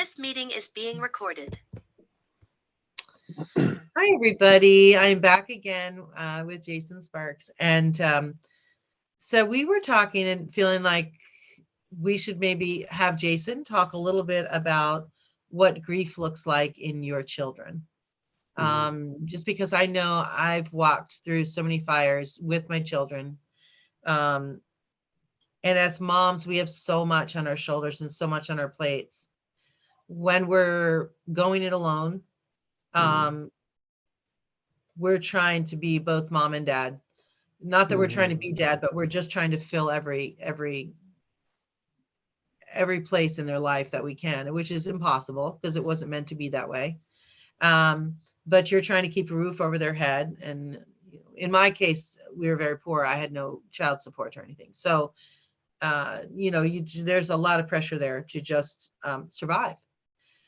This meeting is being recorded. Hi, everybody. I'm back again with Jason Sparks. And so we were talking and feeling like we should maybe have Jason talk a little bit about what grief looks like in your children. Just because I know I've walked through so many fires with my children. And as moms, we have so much on our shoulders and so much on our plates. When we're going it alone, we're trying to be both mom and dad. Not that we're trying to be dad, but we're just trying to fill every place in their life that we can, which is impossible because it wasn't meant to be that way. But you're trying to keep a roof over their head. And in my case, we were very poor. I had no child support or anything. So, there's a lot of pressure there to just survive.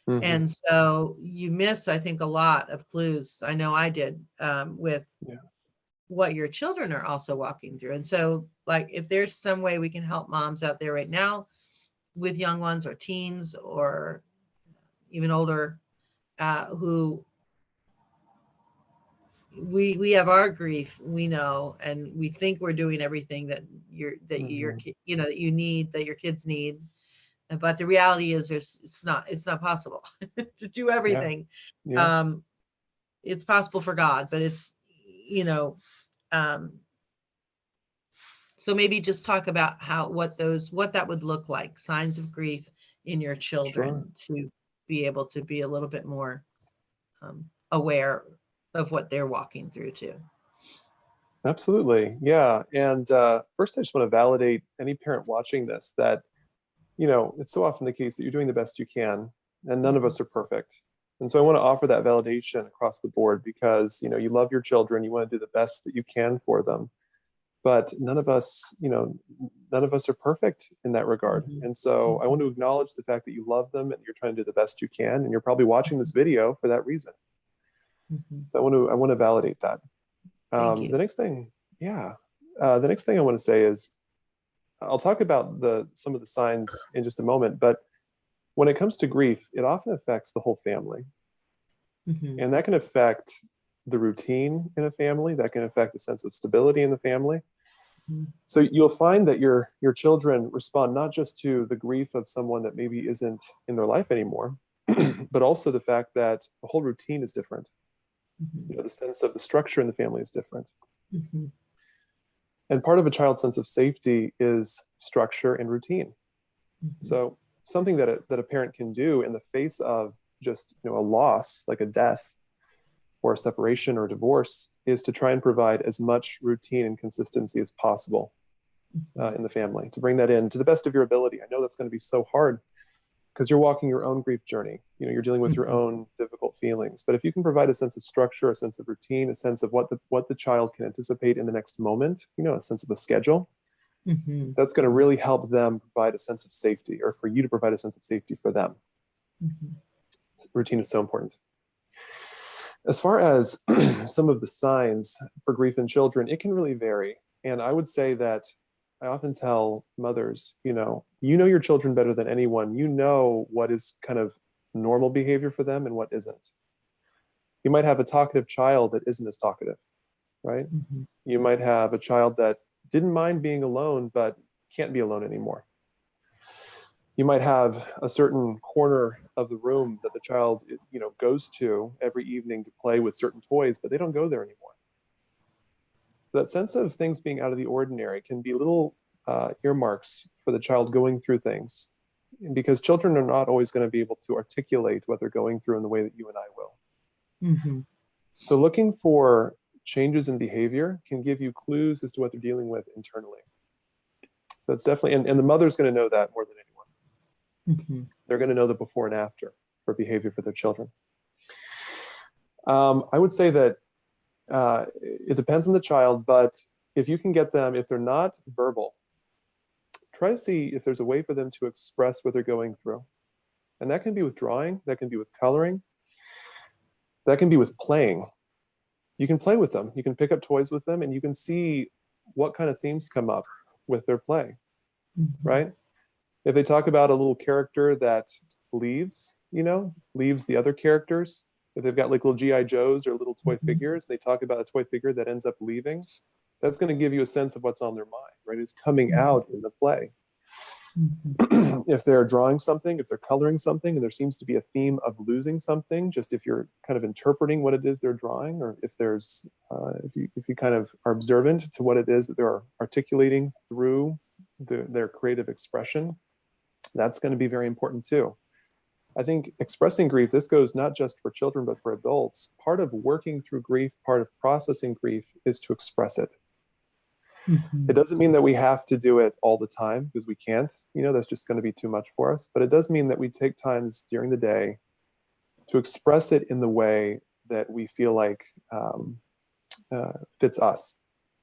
And so you miss, I think, a lot of clues. I know I did with what your children are also walking through. And so, like, if there's some way we can help moms out there right now with young ones or teens or even older, who we have our grief, we know, and we think we're doing everything that you need, that your kids need. But the reality is it's not possible to do everything. It's possible for God, but it's, so maybe just talk about what that would look like, signs of grief in your children, to be able to be a little bit more aware of what they're walking through too. Absolutely. Yeah. And first, I just want to validate any parent watching this that, it's so often the case that you're doing the best you can, and none of us are perfect. And so I want to offer that validation across the board because, you love your children, you want to do the best that you can for them. But none of us are perfect in that regard. And so I want to acknowledge the fact that you love them and you're trying to do the best you can. And you're probably watching this video for that reason. So I want to validate that. The next thing I want to say is, I'll talk about some of the signs in just a moment, but when it comes to grief, it often affects the whole family. And that can affect the routine in a family, that can affect a sense of stability in the family. So you'll find that your children respond not just to the grief of someone that maybe isn't in their life anymore, but also the fact that the whole routine is different. The sense of the structure in the family is different. And part of a child's sense of safety is structure and routine. So something that a parent can do in the face of just a loss, like a death or a separation or divorce, is to try and provide as much routine and consistency as possible in the family, to bring that in to the best of your ability. I know that's going to be so hard because you're walking your own grief journey. You're dealing with your own difficult feelings. But if you can provide a sense of structure, a sense of routine, a sense of what the child can anticipate in the next moment, a sense of a schedule, that's going to really help them provide a sense of safety, or for you to provide a sense of safety for them. Routine is so important. As far as some of the signs for grief in children, it can really vary. And I would say that I often tell mothers, you know your children better than anyone. You know what is kind of normal behavior for them and what isn't. You might have a talkative child that isn't as talkative, right? You might have a child that didn't mind being alone, but can't be alone anymore. You might have a certain corner of the room that the child, goes to every evening to play with certain toys, but they don't go there anymore. That sense of things being out of the ordinary can be little earmarks for the child going through things, because children are not always going to be able to articulate what they're going through in the way that you and I will. So looking for changes in behavior can give you clues as to what they're dealing with internally. So that's definitely, and the mother's going to know that more than anyone. They're going to know the before and after for behavior for their children. I would say that it depends on the child, but if you can get them, if they're not verbal, try to see if there's a way for them to express what they're going through. And that can be with drawing, that can be with coloring, that can be with playing. You can play with them. You can pick up toys with them, and you can see what kind of themes come up with their play, right? If they talk about a little character that leaves, leaves the other characters. If they've got like little GI Joes or little toy figures, they talk about a toy figure that ends up leaving. That's going to give you a sense of what's on their mind, right? It's coming out in the play. If they're drawing something, if they're coloring something, and there seems to be a theme of losing something, just if you're kind of interpreting what it is they're drawing, or if there's, if you kind of are observant to what it is that they're articulating through their creative expression, that's going to be very important too. I think expressing grief, this goes not just for children, but for adults. Part of working through grief, part of processing grief is to express it. It doesn't mean that we have to do it all the time, because we can't, that's just going to be too much for us. But it does mean that we take times during the day to express it in the way that we feel like fits us,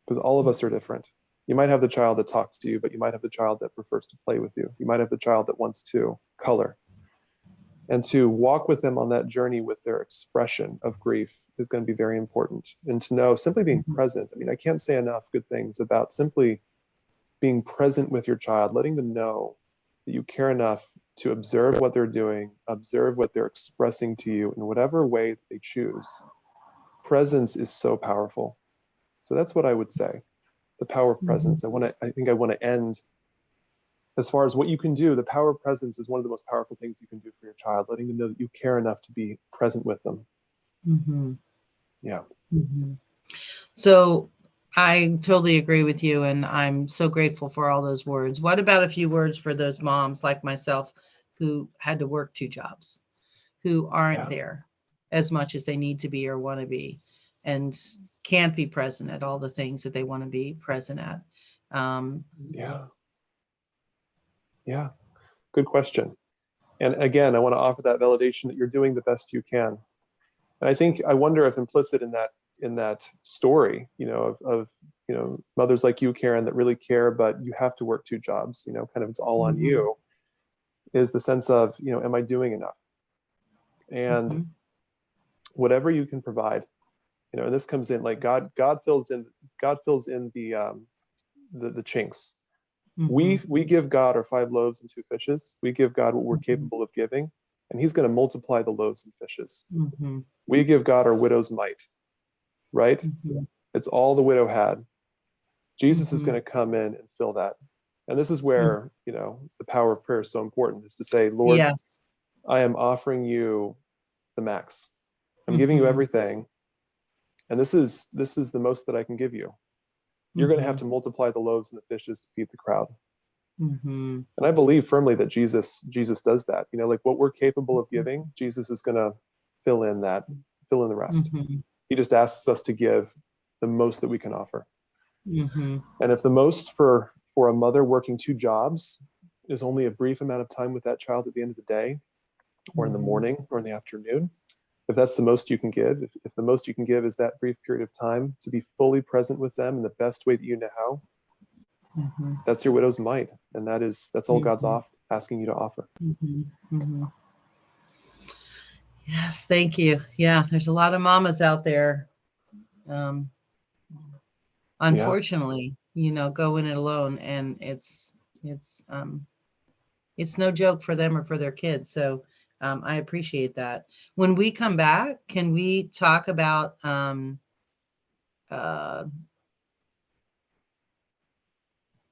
because all of us are different. You might have the child that talks to you, but you might have the child that prefers to play with you. You might have the child that wants to color. And to walk with them on that journey with their expression of grief is going to be very important. And to know, simply being present. I mean, I can't say enough good things about simply being present with your child, letting them know that you care enough to observe what they're doing, observe what they're expressing to you in whatever way they choose. Presence is so powerful. So that's what I would say, the power of presence. I think I want to end, as far as what you can do, the power of presence is one of the most powerful things you can do for your child, letting them know that you care enough to be present with them. Yeah. So I totally agree with you, and I'm so grateful for all those words. What about a few words for those moms like myself who had to work 2 jobs, who aren't there as much as they need to be or want to be, and can't be present at all the things that they want to be present at? Yeah, good question. And again, I want to offer that validation that you're doing the best you can. And I wonder if implicit in that story, of mothers like you, Karen, that really care, but you have to work 2 jobs, kind of it's all on you, is the sense of, am I doing enough? And whatever you can provide, and this comes in like God fills in the chinks. We give God our 5 loaves and 2 fishes. We give God what we're capable of giving, and he's going to multiply the loaves and fishes. We give God our widow's mite, right? It's all the widow had. Jesus is going to come in and fill that. And this is where, the power of prayer is so important, is to say, Lord, I am offering you the max. I'm giving you everything. And this is the most that I can give you. You're going to have to multiply the loaves and the fishes to feed the crowd. And I believe firmly that Jesus does that. Like what we're capable of giving, Jesus is going to fill in the rest. He just asks us to give the most that we can offer. And if the most for a mother working 2 jobs is only a brief amount of time with that child at the end of the day, or in the morning or in the afternoon, if that's the most you can give, if the most you can give is that brief period of time to be fully present with them in the best way that you know how, that's your widow's mite. And that's all God's asking you to offer. Yes, thank you. Yeah, there's a lot of mamas out there, unfortunately, going it alone, and it's no joke for them or for their kids. So I appreciate that. When we come back, can we talk about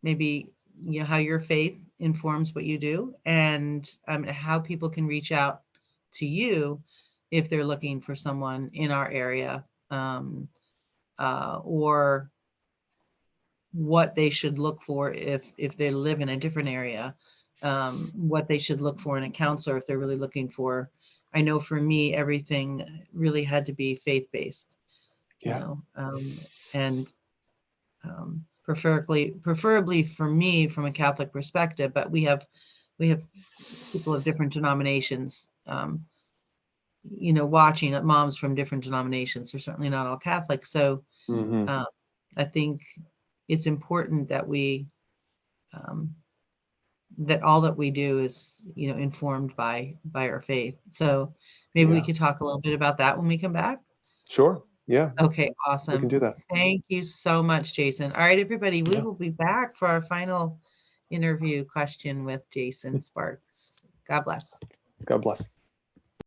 maybe how your faith informs what you do, and how people can reach out to you if they're looking for someone in our area, or what they should look for if they live in a different area, what they should look for in a counselor if they're really looking for. I know for me, everything really had to be faith-based, and preferably for me from a Catholic perspective, but we have people of different denominations, watching at moms from different denominations. They're certainly not all Catholic. So I think it's important that we, that all that we do is, informed by our faith. So maybe we could talk a little bit about that when we come back. Sure. Yeah. Okay. Awesome. We can do that. Thank you so much, Jason. All right, everybody, we will be back for our final interview question with Jason Sparks. God bless. God bless.